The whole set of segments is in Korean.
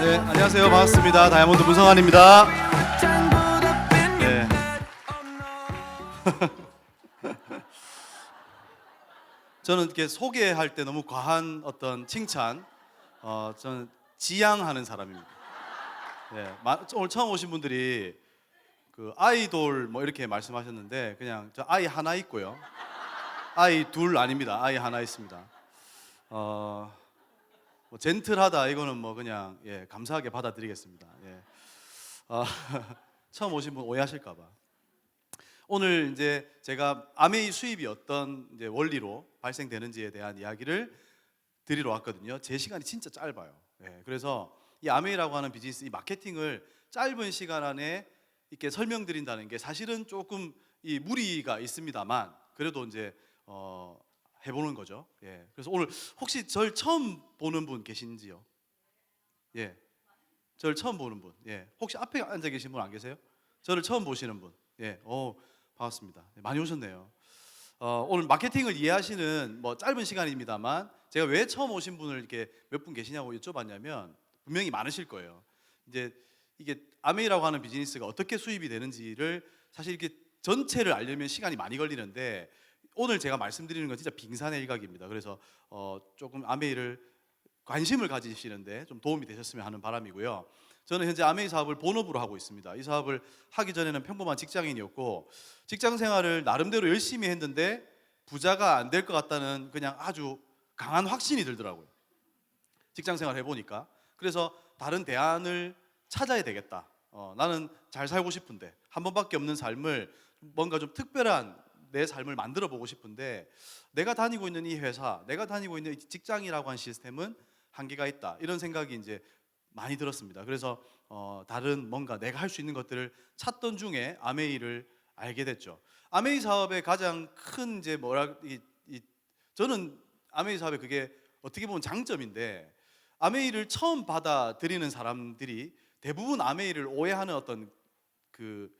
네, 안녕하세요. 반갑습니다. 다이아몬드 문성환입니다. 네. 저는 이렇게 소개할 때 너무 과한 어떤 칭찬, 저는 지양하는 사람입니다. 네, 오늘 처음 오신 분들이 그 아이돌 뭐 이렇게 말씀하셨는데 그냥 저 아이 하나 있고요. 아이 둘 아닙니다. 아이 하나 있습니다. 뭐 젠틀하다 이거는 뭐 그냥 감사하게 받아들이겠습니다. 어, 처음 오신 분 오해하실까봐. 오늘 이제 제가 아메이 수입이 어떤 이제 원리로 발생되는지에 대한 이야기를 드리러 왔거든요. 제 시간이 진짜 짧아요. 그래서 이 아메이라고 하는 비즈니스, 이 마케팅을 짧은 시간 안에 이렇게 설명드린다는 게 사실은 조금 이 무리가 있습니다만 그래도 이제 해보는 거죠. 그래서 오늘 혹시 절 처음 보는 분 계신지요? 저를 처음 보는 분. 혹시 앞에 앉아 계신 분 안 계세요? 저를 처음 보시는 분. 반갑습니다. 많이 오셨네요. 오늘 마케팅을 이해하시는 뭐 짧은 시간입니다만 제가 왜 처음 오신 분을 이렇게 몇 분 계시냐고 여쭤봤냐면 분명히 많으실 거예요. 이제 이게 아메이라고 하는 비즈니스가 어떻게 수입이 되는지를 사실 이렇게 전체를 알려면 시간이 많이 걸리는데 오늘 제가 말씀드리는 건 진짜 빙산의 일각입니다. 그래서 조금 아메이를 관심을 가지시는데 좀 도움이 되셨으면 하는 바람이고요. 저는 현재 아메이 사업을 본업으로 하고 있습니다. 이 사업을 하기 전에는 평범한 직장인이었고 직장 생활을 나름대로 열심히 했는데 부자가 안 될 것 같다는 그냥 아주 강한 확신이 들더라고요. 직장 생활 해보니까. 그래서 다른 대안을 찾아야 되겠다. 나는 잘 살고 싶은데 한 번밖에 없는 삶을 뭔가 좀 특별한 내 삶을 만들어 보고 싶은데 내가 다니고 있는 이 회사, 내가 다니고 있는 이 직장이라고 한 시스템은 한계가 있다. 이런 생각이 이제 많이 들었습니다. 그래서 다른 뭔가 내가 할 수 있는 것들을 찾던 중에 아메이를 알게 됐죠. 아메이 사업의 가장 큰 이제 저는 아메이 사업의 그게 어떻게 보면 장점인데 아메이를 처음 받아들이는 사람들이 대부분 아메이를 오해하는 어떤 그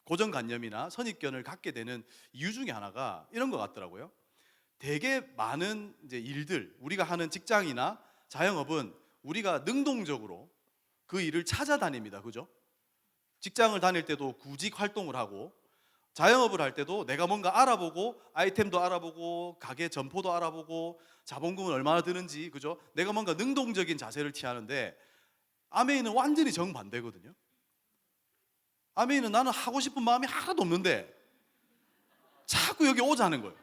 고정관념이나 선입견을 갖게 되는 이유 중에 하나가 이런 것 같더라고요. 되게 많은 이제 일들, 우리가 하는 직장이나 자영업은 우리가 능동적으로 그 일을 찾아다닙니다. 그죠? 직장을 다닐 때도 구직 활동을 하고 자영업을 할 때도 내가 뭔가 알아보고 아이템도 알아보고 가게 점포도 알아보고 자본금은 얼마나 드는지 그죠? 내가 뭔가 능동적인 자세를 취하는데 아메이는 완전히 정반대거든요. 아메이는 나는 하고 싶은 마음이 하나도 없는데 자꾸 여기 오자는 거예요.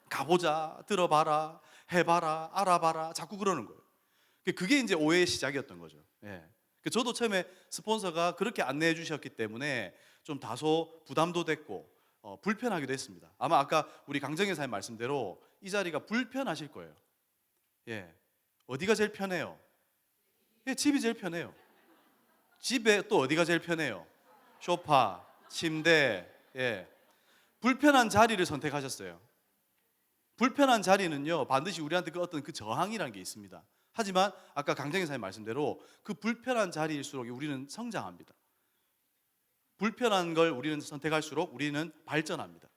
가보자, 들어봐라, 해봐라, 알아봐라 자꾸 그러는 거예요. 그게 이제 오해의 시작이었던 거죠. 저도 처음에 스폰서가 그렇게 안내해 주셨기 때문에 좀 다소 부담도 됐고 불편하기도 했습니다. 아마 아까 우리 강정현 사님 말씀대로 이 자리가 불편하실 거예요. 어디가 제일 편해요? 집이 제일 편해요. 집에 또 어디가 제일 편해요? 소파, 침대. 불편한 자리를 선택하셨어요. 불편한 자리는요 반드시 우리한테 그 어떤 그 저항이라는 게 있습니다. 하지만 아까 강정희 사님 말씀대로 그 불편한 자리일수록 우리는 성장합니다. 불편한 걸 우리는 선택할수록 우리는 발전합니다.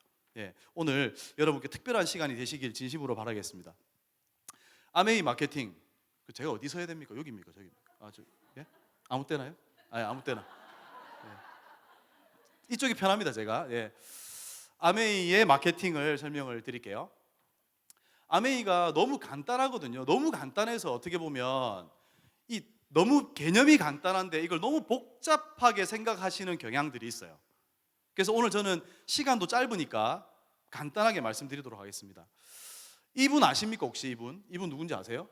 오늘 여러분께 특별한 시간이 되시길 진심으로 바라겠습니다. 아메이 마케팅 제가 어디서 해야 됩니까? 여기입니까? 저기입니까? 아무 때나요? 아무 때나. 이쪽이 편합니다. 제가 아메이의 마케팅을 설명을 드릴게요. 아메이가 너무 간단하거든요. 너무 간단해서 어떻게 보면 너무 개념이 간단한데 이걸 너무 복잡하게 생각하시는 경향들이 있어요. 그래서 오늘 저는 시간도 짧으니까 간단하게 말씀드리도록 하겠습니다. 이분 아십니까? 혹시 이분 누군지 아세요?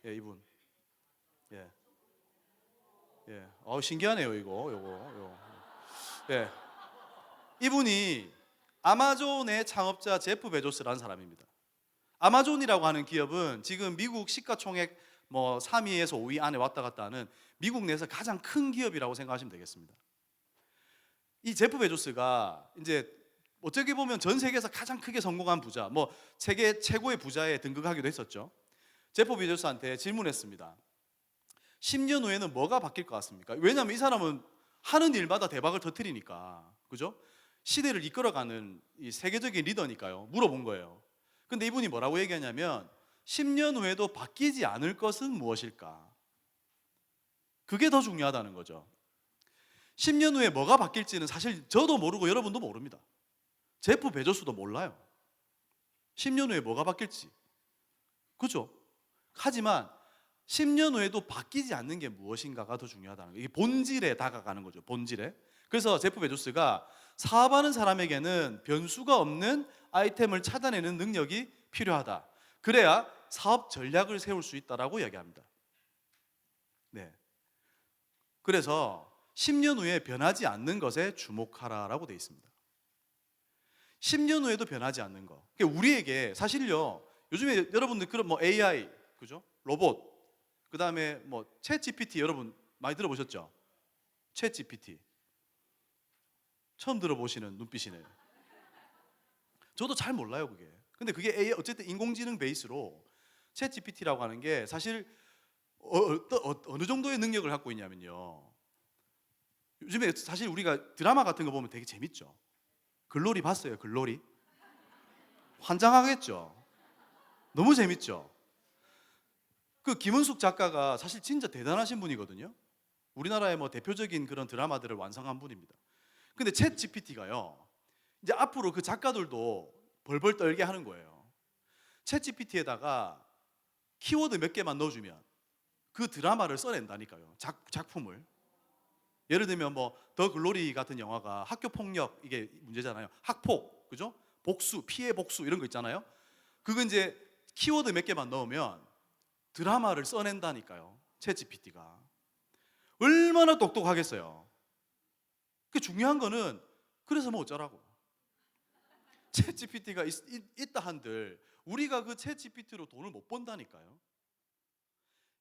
이분. 신기하네요. 요거. 이분이 아마존의 창업자 제프 베조스라는 사람입니다. 아마존이라고 하는 기업은 지금 미국 시가총액 3위에서 5위 안에 왔다 갔다 하는 미국 내에서 가장 큰 기업이라고 생각하시면 되겠습니다. 이 제프 베조스가 이제 어떻게 보면 전 세계에서 가장 크게 성공한 부자, 세계 최고의 부자에 등극하기도 했었죠. 제프 베조스한테 질문했습니다. 10년 후에는 뭐가 바뀔 것 같습니까? 왜냐하면 이 사람은 하는 일마다 대박을 터뜨리니까, 그죠? 시대를 이끌어가는 이 세계적인 리더니까요. 물어본 거예요. 근데 이분이 뭐라고 얘기하냐면 10년 후에도 바뀌지 않을 것은 무엇일까? 그게 더 중요하다는 거죠. 10년 후에 뭐가 바뀔지는 사실 저도 모르고 여러분도 모릅니다. 제프 베조스도 몰라요. 10년 후에 뭐가 바뀔지. 그죠? 하지만 10년 후에도 바뀌지 않는 게 무엇인가가 더 중요하다는 거예요. 이게 본질에 다가가는 거죠. 본질에. 그래서 제프 베조스가 사업하는 사람에게는 변수가 없는 아이템을 찾아내는 능력이 필요하다. 그래야 사업 전략을 세울 수 있다라고 이야기합니다. 네. 그래서 10년 후에 변하지 않는 것에 주목하라라고 되어 있습니다. 10년 후에도 변하지 않는 거. 우리에게 사실요. 요즘에 여러분들 그런 뭐 AI, 그죠? 로봇, 그 다음에 뭐 챗 GPT 여러분 많이 들어보셨죠? 챗 GPT 처음 들어보시는 눈빛이네요. 저도 잘 몰라요 그게. 근데 그게 AI 어쨌든 인공지능 베이스로 챗 GPT라고 하는 게 사실 어느 정도의 능력을 갖고 있냐면요. 요즘에 사실 우리가 드라마 같은 거 보면 되게 재밌죠. 글로리 봤어요? 글로리? 환장하겠죠. 너무 재밌죠. 그 김은숙 작가가 사실 진짜 대단하신 분이거든요. 우리나라의 뭐 대표적인 그런 드라마들을 완성한 분입니다. 근데 챗 GPT가요. 이제 앞으로 그 작가들도 벌벌 떨게 하는 거예요. 챗 GPT에다가 키워드 몇 개만 넣어주면 그 드라마를 써낸다니까요. 작품을. 예를 들면 뭐 더 글로리 같은 영화가 학교 폭력 이게 문제잖아요. 학폭, 그죠? 복수, 피해 복수 이런 거 있잖아요. 그거 이제 키워드 몇 개만 넣으면 드라마를 써낸다니까요. 챗 GPT가 얼마나 똑똑하겠어요. 그 중요한 거는 그래서 뭐 어쩌라고. 챗 GPT가 있다 한들 우리가 그 챗 GPT로 돈을 못 번다니까요.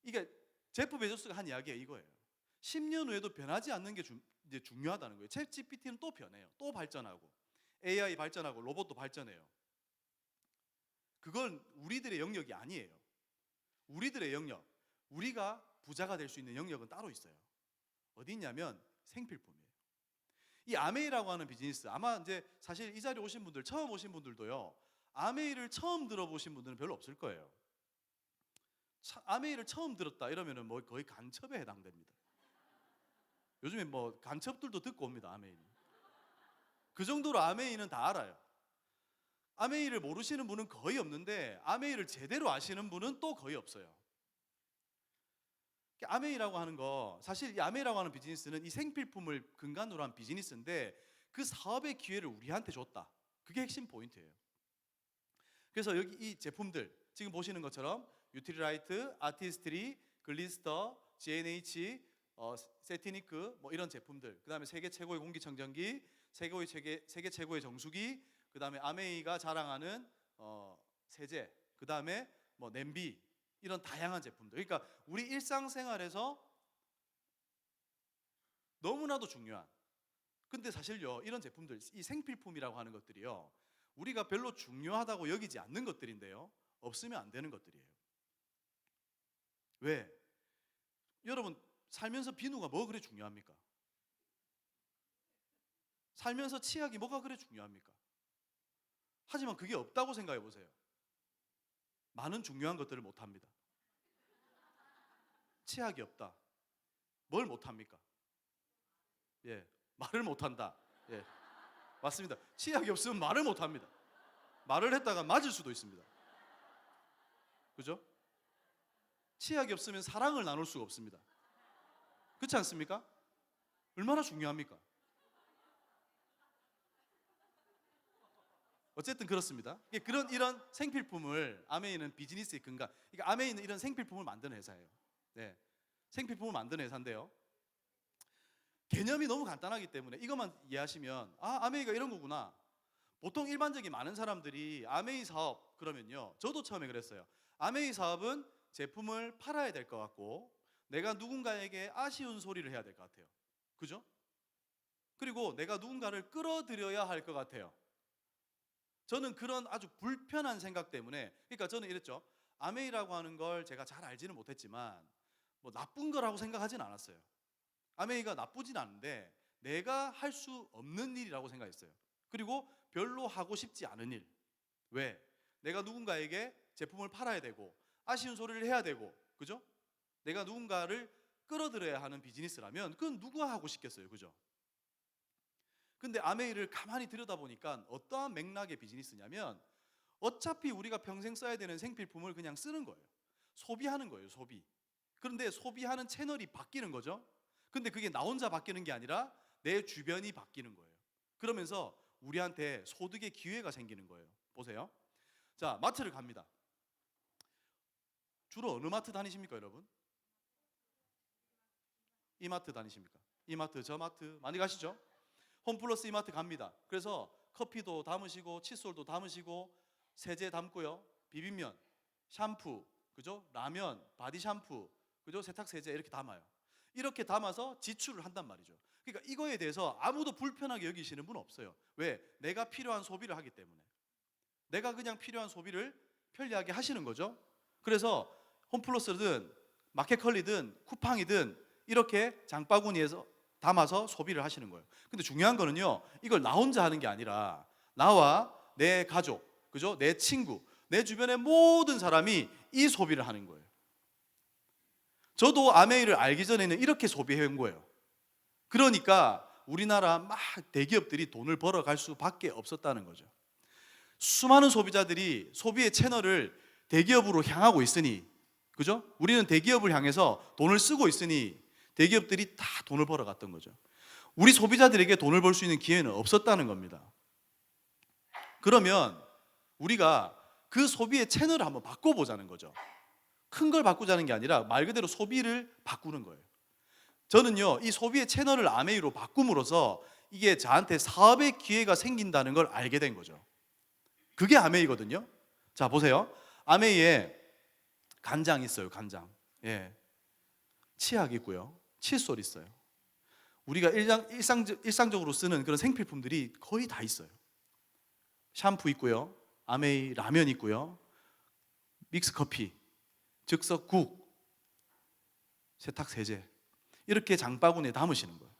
이게 제프 베조스가 한 이야기가 이거예요. 10년 후에도 변하지 않는 게 이제 중요하다는 거예요. 챗 GPT는 또 변해요. 또 발전하고 AI 발전하고 로봇도 발전해요. 그건 우리들의 영역이 아니에요. 우리들의 영역, 우리가 부자가 될 수 있는 영역은 따로 있어요. 어디 있냐면 생필품이에요. 이 아메이라고 하는 비즈니스, 아마 이제 사실 이 자리에 오신 분들, 처음 오신 분들도요, 아메이를 처음 들어보신 분들은 별로 없을 거예요. 아메이를 처음 들었다 이러면은 뭐 거의 간첩에 해당됩니다. 요즘에 뭐 간첩들도 듣고 옵니다. 아메이는. 그 정도로 아메이는 다 알아요. 아메이를 모르시는 분은 거의 없는데 아메이를 제대로 아시는 분은 또 거의 없어요. 아메이라고 하는 거, 사실 이 아메이라고 하는 비즈니스는 이 생필품을 근간으로 한 비즈니스인데 그 사업의 기회를 우리한테 줬다. 그게 핵심 포인트예요. 그래서 여기 이 제품들 지금 보시는 것처럼 유틸라이트, 아티스트리, 글리스터, G&H, 세티니크 뭐 이런 제품들, 그 다음에 세계 최고의 공기청정기, 세계 최고의 정수기, 그 다음에 아메이가 자랑하는 세제, 그 다음에 뭐 냄비, 이런 다양한 제품들. 그러니까 우리 일상생활에서 너무나도 중요한. 근데 사실요, 이런 제품들, 이 생필품이라고 하는 것들이요, 우리가 별로 중요하다고 여기지 않는 것들인데요, 없으면 안 되는 것들이에요. 왜? 여러분 살면서 비누가 뭐 그래 중요합니까? 살면서 치약이 뭐가 그래 중요합니까? 하지만 그게 없다고 생각해 보세요. 많은 중요한 것들을 못합니다. 치약이 없다. 뭘 못합니까? 예, 말을 못한다. 예, 맞습니다. 치약이 없으면 말을 못합니다. 말을 했다가 맞을 수도 있습니다. 그죠? 치약이 없으면 사랑을 나눌 수가 없습니다. 그렇지 않습니까? 얼마나 중요합니까? 어쨌든 그렇습니다. 이런 생필품을 아메이는 비즈니스의 근간. 그러니까 아메이는 이런 생필품을 만드는 회사예요. 네, 생필품을 만드는 회사인데요. 개념이 너무 간단하기 때문에 이것만 이해하시면 아메이가 이런 거구나. 보통 일반적인 많은 사람들이 아메이 사업 그러면요, 저도 처음에 그랬어요. 아메이 사업은 제품을 팔아야 될 것 같고 내가 누군가에게 아쉬운 소리를 해야 될 것 같아요. 그죠? 그리고 내가 누군가를 끌어들여야 할 것 같아요. 저는 그런 아주 불편한 생각 때문에, 그러니까 저는 이랬죠. 아메이라고 하는 걸 제가 잘 알지는 못했지만 뭐 나쁜 거라고 생각하진 않았어요. 아메이가 나쁘진 않은데 내가 할 수 없는 일이라고 생각했어요. 그리고 별로 하고 싶지 않은 일. 왜? 내가 누군가에게 제품을 팔아야 되고 아쉬운 소리를 해야 되고, 그죠? 내가 누군가를 끌어들여야 하는 비즈니스라면 그건 누가 하고 싶겠어요, 그죠? 근데 아메이를 가만히 들여다보니까 어떠한 맥락의 비즈니스냐면 어차피 우리가 평생 써야 되는 생필품을 그냥 쓰는 거예요. 소비하는 거예요, 소비. 그런데 소비하는 채널이 바뀌는 거죠. 근데 그게 나 혼자 바뀌는 게 아니라 내 주변이 바뀌는 거예요. 그러면서 우리한테 소득의 기회가 생기는 거예요. 보세요. 자, 마트를 갑니다. 주로 어느 마트 다니십니까, 여러분? 이마트 다니십니까? 이마트, 저 마트 많이 가시죠? 홈플러스 이마트 갑니다. 그래서 커피도 담으시고 칫솔도 담으시고 세제 담고요. 비빔면, 샴푸, 그죠? 라면, 바디 샴푸, 그죠? 세탁 세제 이렇게 담아요. 이렇게 담아서 지출을 한단 말이죠. 그러니까 이거에 대해서 아무도 불편하게 여기시는 분 없어요. 왜? 내가 필요한 소비를 하기 때문에. 내가 그냥 필요한 소비를 편리하게 하시는 거죠. 그래서 홈플러스든 마켓컬리든 쿠팡이든 이렇게 장바구니에서 담아서 소비를 하시는 거예요. 근데 중요한 거는요, 이걸 나 혼자 하는 게 아니라 나와 내 가족, 그죠? 내 친구, 내 주변의 모든 사람이 이 소비를 하는 거예요. 저도 아메이를 알기 전에는 이렇게 소비해 온 거예요. 그러니까 우리나라 막 대기업들이 돈을 벌어갈 수밖에 없었다는 거죠. 수많은 소비자들이 소비의 채널을 대기업으로 향하고 있으니, 그죠? 우리는 대기업을 향해서 돈을 쓰고 있으니 대기업들이 다 돈을 벌어갔던 거죠. 우리 소비자들에게 돈을 벌 수 있는 기회는 없었다는 겁니다. 그러면 우리가 그 소비의 채널을 한번 바꿔보자는 거죠. 큰 걸 바꾸자는 게 아니라 말 그대로 소비를 바꾸는 거예요. 저는요, 이 소비의 채널을 아메이로 바꿈으로써 이게 저한테 사업의 기회가 생긴다는 걸 알게 된 거죠. 그게 아메이거든요. 자, 보세요. 아메이에 간장 있어요, 간장. 예. 치약 있고요. 칫솔 있어요. 우리가 일상적으로 쓰는 그런 생필품들이 거의 다 있어요. 샴푸 있고요. 아메이 라면 있고요. 믹스 커피, 즉석 국, 세탁 세제. 이렇게 장바구니에 담으시는 거예요.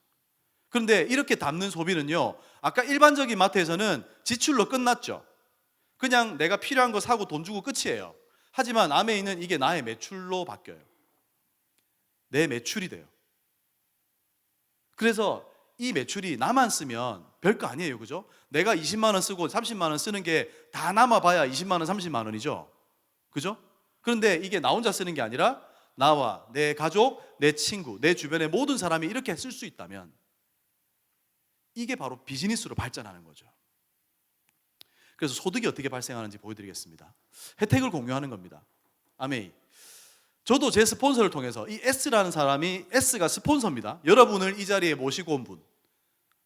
그런데 이렇게 담는 소비는요, 아까 일반적인 마트에서는 지출로 끝났죠. 그냥 내가 필요한 거 사고 돈 주고 끝이에요. 하지만 아메이는 이게 나의 매출로 바뀌어요. 내 매출이 돼요. 그래서 이 매출이 나만 쓰면 별거 아니에요, 그죠? 내가 20만 원 쓰고 30만 원 쓰는 게 다 남아봐야 20만 원, 30만 원이죠, 그죠? 그런데 이게 나 혼자 쓰는 게 아니라 나와 내 가족, 내 친구, 내 주변의 모든 사람이 이렇게 쓸 수 있다면 이게 바로 비즈니스로 발전하는 거죠. 그래서 소득이 어떻게 발생하는지 보여드리겠습니다. 혜택을 공유하는 겁니다. 아메이. 저도 제 스폰서를 통해서 이 S라는 사람이, S가 스폰서입니다. 여러분을 이 자리에 모시고 온 분.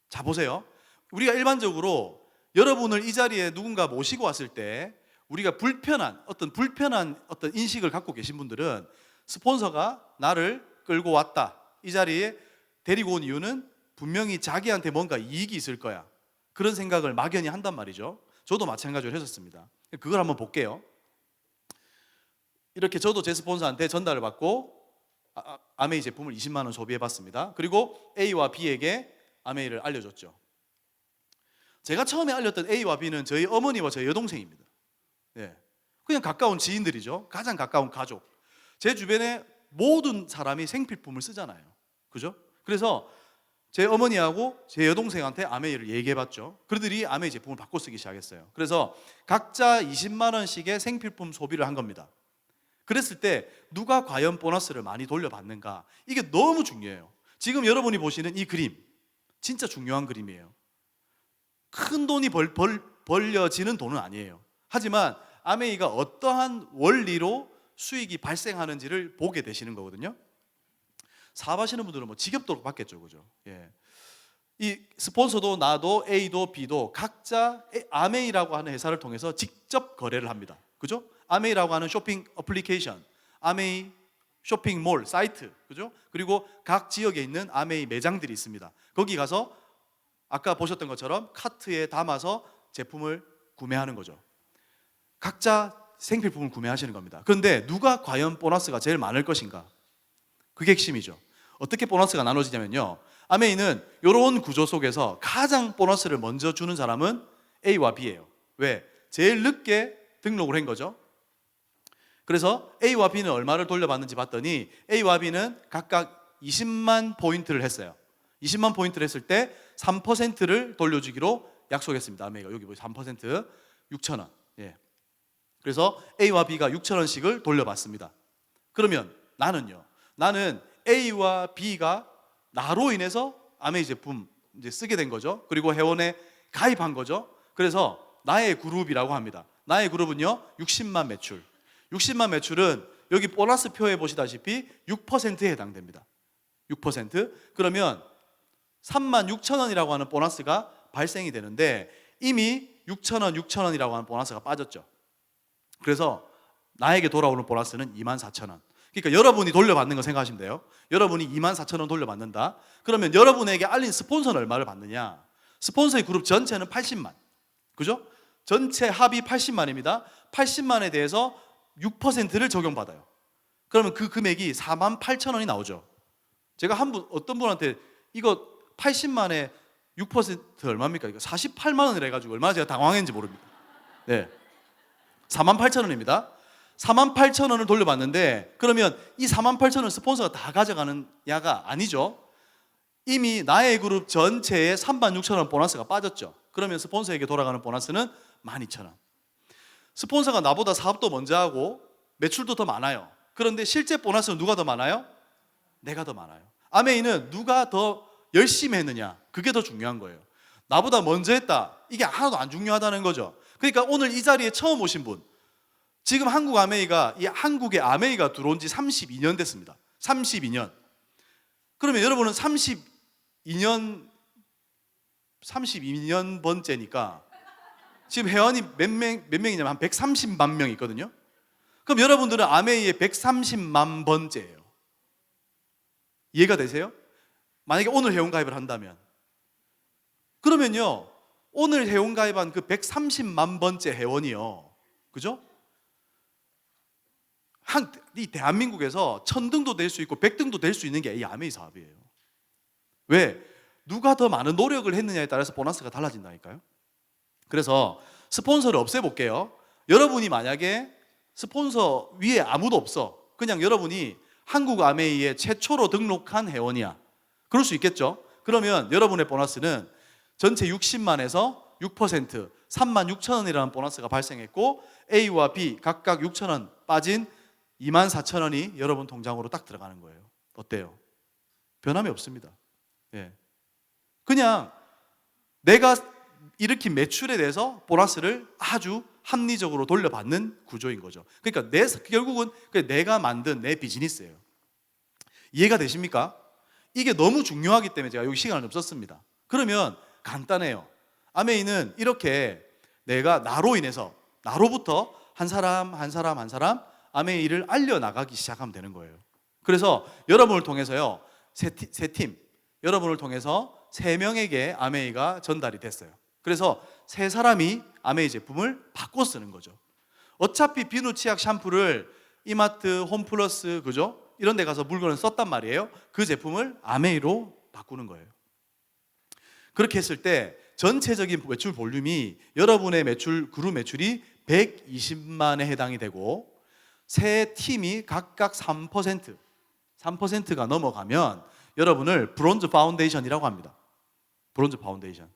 자, 보세요. 우리가 일반적으로 여러분을 이 자리에 누군가 모시고 왔을 때 우리가 불편한 어떤 인식을 갖고 계신 분들은 스폰서가 나를 끌고 왔다, 이 자리에 데리고 온 이유는 분명히 자기한테 뭔가 이익이 있을 거야, 그런 생각을 막연히 한단 말이죠. 저도 마찬가지로 했었습니다. 그걸 한번 볼게요. 이렇게 저도 제 스폰서한테 전달을 받고 아메이 제품을 20만 원 소비해봤습니다. 그리고 A와 B에게 아메이를 알려줬죠. 제가 처음에 알렸던 A와 B는 저희 어머니와 저희 여동생입니다. 예. 그냥 가까운 지인들이죠. 가장 가까운 가족. 제 주변에 모든 사람이 생필품을 쓰잖아요, 그죠? 그래서 제 어머니하고 제 여동생한테 아메이를 얘기해봤죠. 그들이 아메이 제품을 바꿔 쓰기 시작했어요. 그래서 각자 20만 원씩의 생필품 소비를 한 겁니다. 그랬을 때 누가 과연 보너스를 많이 돌려받는가, 이게 너무 중요해요. 지금 여러분이 보시는 이 그림 진짜 중요한 그림이에요. 큰 돈이 벌려지는 돈은 아니에요. 하지만 아메이가 어떠한 원리로 수익이 발생하는지를 보게 되시는 거거든요. 사업하시는 분들은 뭐 지겹도록 받겠죠, 그죠? 예. 이 스폰서도 나도 A도 B도 각자 아메이라고 하는 회사를 통해서 직접 거래를 합니다, 그죠? 아메이라고 하는 쇼핑 어플리케이션, 아메이 쇼핑몰 사이트, 그죠? 그리고 각 지역에 있는 아메이 매장들이 있습니다. 거기 가서 아까 보셨던 것처럼 카트에 담아서 제품을 구매하는 거죠. 각자 생필품을 구매하시는 겁니다. 그런데 누가 과연 보너스가 제일 많을 것인가? 그게 핵심이죠. 어떻게 보너스가 나눠지냐면요, 아메이는 이런 구조 속에서 가장 보너스를 먼저 주는 사람은 A와 B예요. 왜? 제일 늦게 등록을 한 거죠. 그래서 A와 B는 얼마를 돌려받는지 봤더니 A와 B는 각각 20만 포인트를 했어요. 20만 포인트를 했을 때 3%를 돌려주기로 약속했습니다. 아메이가 여기 보세요. 3% 6,000원. 예. 그래서 A와 B가 6,000원씩을 돌려받습니다. 그러면 나는 A와 B가 나로 인해서 아메이 제품 이제 쓰게 된 거죠. 그리고 회원에 가입한 거죠. 그래서 나의 그룹이라고 합니다. 나의 그룹은요 60만 매출. 60만 매출은 여기 보너스 표에 보시다시피 6%에 해당됩니다. 6%. 그러면 36,000원이라고 하는 보너스가 발생이 되는데 이미 6,000원이라고 하는 보너스가 빠졌죠. 그래서 나에게 돌아오는 보너스는 24,000원. 그러니까 여러분이 돌려받는 거 생각하시면 돼요. 여러분이 24,000원 돌려받는다. 그러면 여러분에게 알린 스폰서는 얼마를 받느냐? 스폰서의 그룹 전체는 80만. 그죠? 전체 합이 80만입니다. 80만에 대해서 6%를 적용받아요. 그러면 그 금액이 48,000원이 나오죠. 제가 어떤 분한테 이거 80만에 6% 얼마입니까? 이거 48만 원이라 해가지고 얼마나 제가 당황했는지 모릅니다. 네, 48,000원입니다. 48,000원을 돌려받는데 그러면 이 48,000원 스폰서가 다 가져가는 야가 아니죠. 이미 나의 그룹 전체에 36,000원 보너스가 빠졌죠. 그러면 스폰서에게 돌아가는 보너스는 12,000원. 스폰서가 나보다 사업도 먼저 하고 매출도 더 많아요. 그런데 실제 보너스는 누가 더 많아요? 내가 더 많아요. 아메이는 누가 더 열심히 했느냐, 그게 더 중요한 거예요. 나보다 먼저 했다, 이게 하나도 안 중요하다는 거죠. 그러니까 오늘 이 자리에 처음 오신 분, 지금 한국에 아메이가 들어온 지 32년 됐습니다. 32년. 그러면 여러분은 32년 번째니까 지금 회원이 몇 명이냐면 한 130만 명 있거든요. 그럼 여러분들은 아메이의 130만 번째예요. 이해가 되세요? 만약에 오늘 회원가입을 한다면, 그러면요 오늘 회원가입한 그 130만 번째 회원이요, 그죠? 이 대한민국에서 1000등도 될 수 있고 100등도 될 수 있는 게 이 아메이 사업이에요. 왜? 누가 더 많은 노력을 했느냐에 따라서 보너스가 달라진다니까요. 그래서 스폰서를 없애볼게요. 여러분이 만약에 스폰서 위에 아무도 없어, 그냥 여러분이 한국 아메이에 최초로 등록한 회원이야, 그럴 수 있겠죠. 그러면 여러분의 보너스는 전체 60만에서 6% 36,000원이라는 보너스가 발생했고 A와 B 각각 6,000원 빠진 24,000원이 여러분 통장으로 딱 들어가는 거예요. 어때요? 변함이 없습니다. 예. 그냥 내가 일으킨 매출에 대해서 보너스를 아주 합리적으로 돌려받는 구조인 거죠. 그러니까 결국은 내가 만든 내 비즈니스예요. 이해가 되십니까? 이게 너무 중요하기 때문에 제가 여기 시간을 좀 썼습니다. 그러면 간단해요. 아메이는 이렇게 내가 나로부터 한 사람 아메이를 알려나가기 시작하면 되는 거예요. 그래서 여러분을 통해서요, 여러분을 통해서 3명에게 아메이가 전달이 됐어요. 그래서 3사람이 아메이 제품을 바꿔 쓰는 거죠. 어차피 비누 치약 샴푸를 이마트, 홈플러스, 그죠? 이런 데 가서 물건을 썼단 말이에요. 그 제품을 아메이로 바꾸는 거예요. 그렇게 했을 때 전체적인 매출 볼륨이 여러분의 그룹 매출이 120만에 해당이 되고, 세 팀이 각각 3%가 넘어가면 여러분을 브론즈 파운데이션이라고 합니다. 브론즈 파운데이션.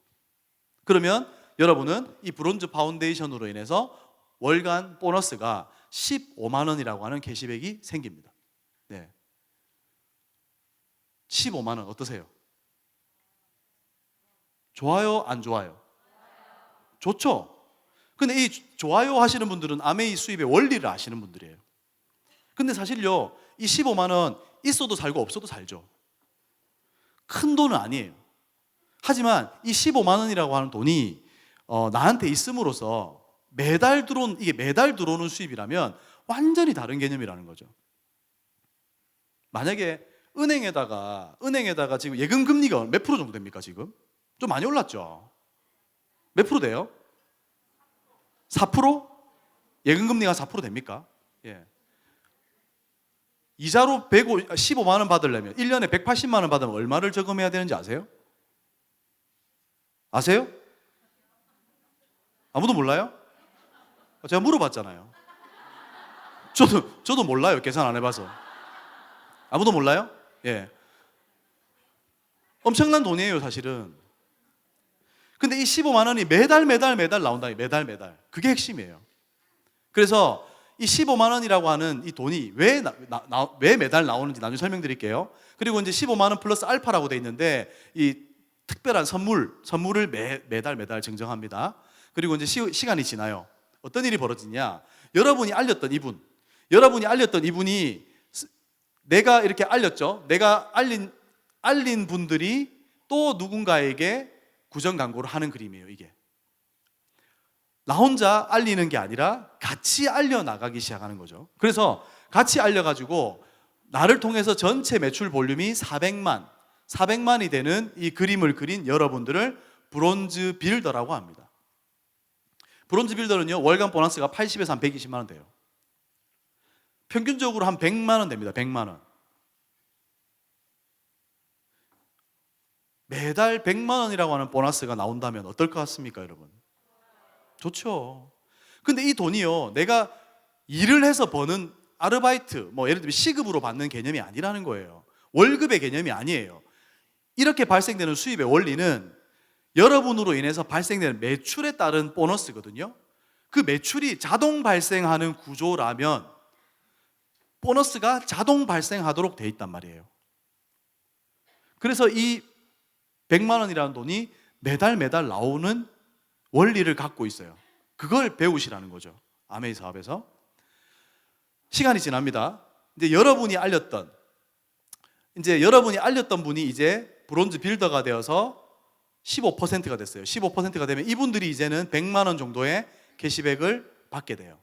그러면 여러분은 이 브론즈 파운데이션으로 인해서 월간 보너스가 15만 원이라고 하는 캐시백이 생깁니다. 네. 15만 원 어떠세요? 좋아요, 안 좋아요? 좋죠? 근데 이 좋아요 하시는 분들은 아메이 수입의 원리를 아시는 분들이에요. 근데 사실요, 이 15만 원 있어도 살고 없어도 살죠. 큰 돈은 아니에요. 하지만 이 15만 원이라고 하는 돈이 나한테 있음으로써 매달 들어오는 수입이라면 완전히 다른 개념이라는 거죠. 만약에 은행에다가 지금 예금 금리가 몇 프로 정도 됩니까? 지금 좀 많이 올랐죠. 몇 프로 돼요? 4%? 예금 금리가 4% 됩니까? 예. 이자로 15만 원 받으려면 1년에 180만 원 받으면 얼마를 저금해야 되는지 아세요? 아세요? 아무도 몰라요? 제가 물어봤잖아요. 저도 몰라요. 계산 안 해봐서. 아무도 몰라요? 예. 엄청난 돈이에요, 사실은. 근데 이 15만 원이 매달 나온다. 매달. 그게 핵심이에요. 그래서 이 15만 원이라고 하는 이 돈이 왜 매달 나오는지 나중에 설명드릴게요. 그리고 이제 15만 원 플러스 알파라고 돼 있는데 이 특별한 선물을 매달 증정합니다. 그리고 이제 시간이 지나요. 어떤 일이 벌어지냐? 여러분이 알렸던 이분이 내가 이렇게 알렸죠. 내가 알린 분들이 또 누군가에게 구정 광고를 하는 그림이에요, 이게. 나 혼자 알리는 게 아니라 같이 알려나가기 시작하는 거죠. 그래서 같이 알려가지고 나를 통해서 전체 매출 볼륨이 400만이 되는 이 그림을 그린 여러분들을 브론즈 빌더라고 합니다. 브론즈 빌더는요, 월간 보너스가 80에서 한 120만 원 돼요. 평균적으로 한 100만 원 됩니다. 100만 원. 매달 100만 원이라고 하는 보너스가 나온다면 어떨 것 같습니까, 여러분? 좋죠. 근데 이 돈이요, 내가 일을 해서 버는 아르바이트, 뭐 예를 들면 시급으로 받는 개념이 아니라는 거예요. 월급의 개념이 아니에요. 이렇게 발생되는 수입의 원리는 여러분으로 인해서 발생되는 매출에 따른 보너스거든요. 그 매출이 자동 발생하는 구조라면 보너스가 자동 발생하도록 돼 있단 말이에요. 그래서 이 100만 원이라는 돈이 매달 나오는 원리를 갖고 있어요. 그걸 배우시라는 거죠. 아메이 사업에서. 시간이 지납니다. 이제 여러분이 알렸던 분이 이제 브론즈 빌더가 되어서 15%가 됐어요. 15%가 되면 이분들이 이제는 100만 원 정도의 캐시백을 받게 돼요.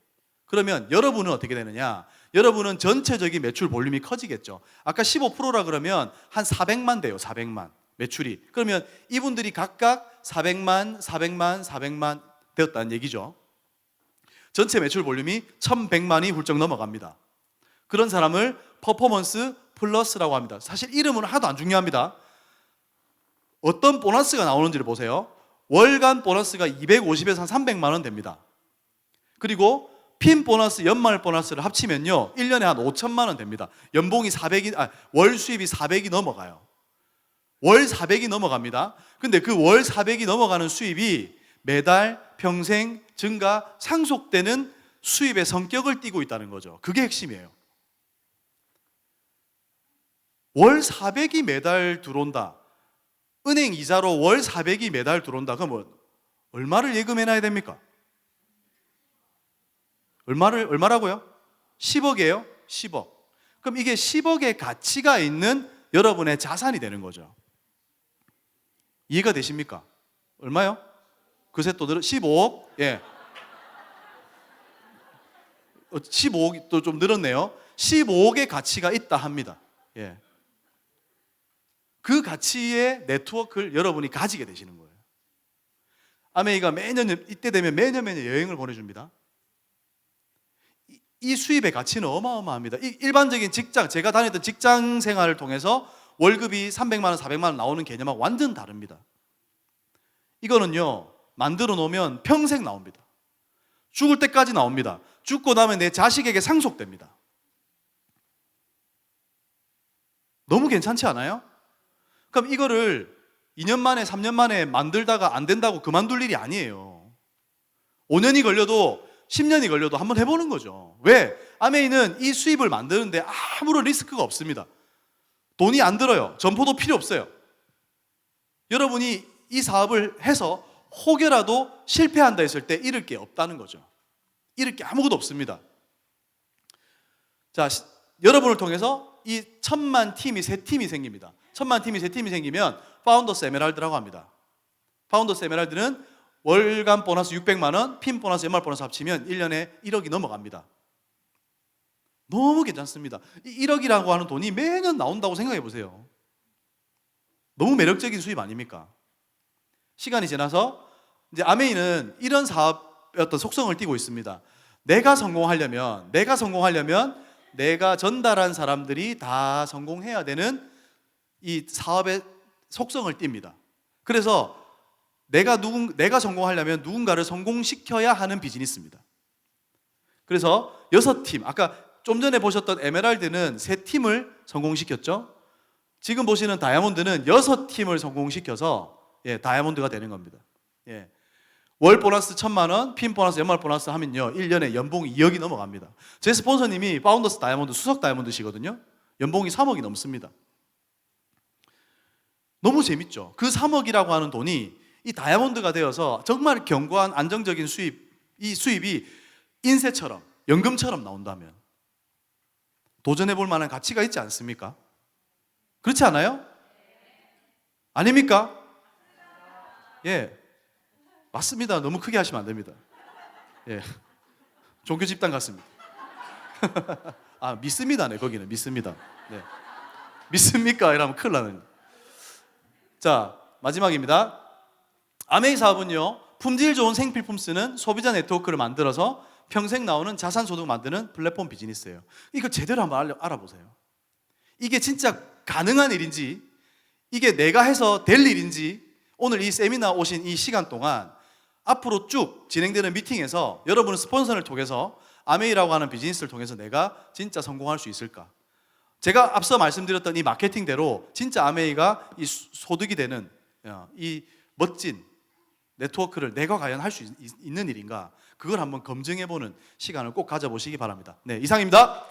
그러면 여러분은 어떻게 되느냐? 여러분은 전체적인 매출 볼륨이 커지겠죠. 아까 15%라 그러면 한 400만 돼요. 400만 매출이. 그러면 이분들이 각각 400만 되었다는 얘기죠. 전체 매출 볼륨이 1100만이 훌쩍 넘어갑니다. 그런 사람을 퍼포먼스 플러스라고 합니다. 사실 이름은 하나도 안 중요합니다. 어떤 보너스가 나오는지를 보세요. 월간 보너스가 250에서 한 300만 원 됩니다. 그리고 핀 보너스, 연말 보너스를 합치면요 1년에 한 5천만 원 됩니다. 월 수입이 400이 넘어가요. 월 400이 넘어갑니다. 근데 그 월 400이 넘어가는 수입이 매달 평생 증가 상속되는 수입의 성격을 띠고 있다는 거죠. 그게 핵심이에요. 월 400이 매달 들어온다. 은행 이자로 월 400이 매달 들어온다. 그럼 얼마를 예금해놔야 됩니까? 얼마라고요? 10억이에요? 10억. 그럼 이게 10억의 가치가 있는 여러분의 자산이 되는 거죠. 이해가 되십니까? 얼마요? 그새 또 15억? 예. 15억이 또 좀 늘었네요. 15억의 가치가 있다 합니다. 예. 그 가치의 네트워크를 여러분이 가지게 되시는 거예요. 아메이가 매년 이때 되면 매년 여행을 보내줍니다. 이 수입의 가치는 어마어마합니다. 일반적인 직장, 제가 다녔던 직장 생활을 통해서 월급이 300만 원, 400만 원 나오는 개념하고 완전 다릅니다. 이거는요, 만들어 놓으면 평생 나옵니다. 죽을 때까지 나옵니다. 죽고 나면 내 자식에게 상속됩니다. 너무 괜찮지 않아요? 그럼 이거를 2년 만에 3년 만에 만들다가 안 된다고 그만둘 일이 아니에요. 5년이 걸려도 10년이 걸려도 한번 해보는 거죠. 왜? 아메이는 이 수입을 만드는데 아무런 리스크가 없습니다. 돈이 안 들어요. 점포도 필요 없어요. 여러분이 이 사업을 해서 혹여라도 실패한다 했을 때 잃을 게 없다는 거죠. 잃을 게 아무것도 없습니다. 자, 여러분을 통해서 이 1000만 팀이 3팀이 생깁니다. 1000만 팀이 3팀이 생기면 파운더스 에메랄드라고 합니다. 파운더스 에메랄드는 월간 보너스 600만 원, 핀 보너스, 연말 보너스 합치면 1년에 1억이 넘어갑니다. 너무 괜찮습니다. 1억이라고 하는 돈이 매년 나온다고 생각해 보세요. 너무 매력적인 수입 아닙니까? 시간이 지나서 이제 아메이는 이런 사업의 어떤 속성을 띠고 있습니다. 내가 성공하려면 내가 전달한 사람들이 다 성공해야 되는 이 사업의 속성을 띱니다. 그래서 내가 성공하려면 누군가를 성공시켜야 하는 비즈니스입니다. 그래서 6팀, 아까 좀 전에 보셨던 에메랄드는 3팀을 성공시켰죠. 지금 보시는 다이아몬드는 6팀을 성공시켜서 다이아몬드가 되는 겁니다. 월 보너스 1,000만 원, 핀 보너스, 연말 보너스 하면요 1년에 연봉이 2억이 넘어갑니다. 제 스폰서님이 파운더스 다이아몬드 수석 다이아몬드시거든요. 연봉이 3억이 넘습니다. 너무 재밌죠. 그 3억이라고 하는 돈이 이 다이아몬드가 되어서 정말 견고한 안정적인 수입, 이 수입이 인쇄처럼 연금처럼 나온다면 도전해 볼 만한 가치가 있지 않습니까? 그렇지 않아요? 아닙니까? 예, 맞습니다. 너무 크게 하시면 안 됩니다. 예, 종교 집단 같습니다. 아, 믿습니다네. 거기는 믿습니다. 네. 믿습니까? 이러면 큰일 나는. 자, 마지막입니다. 아메이 사업은요, 품질 좋은 생필품 쓰는 소비자 네트워크를 만들어서 평생 나오는 자산 소득을 만드는 플랫폼 비즈니스예요. 이거 제대로 한번 알아보세요. 이게 진짜 가능한 일인지, 이게 내가 해서 될 일인지, 오늘 이 세미나 오신 이 시간 동안 앞으로 쭉 진행되는 미팅에서 여러분의 스폰서를 통해서 아메이라고 하는 비즈니스를 통해서 내가 진짜 성공할 수 있을까? 제가 앞서 말씀드렸던 이 마케팅대로 진짜 아메이가 이 소득이 되는 이 멋진 네트워크를 내가 과연 할 수 있는 일인가? 그걸 한번 검증해보는 시간을 꼭 가져보시기 바랍니다. 네, 이상입니다.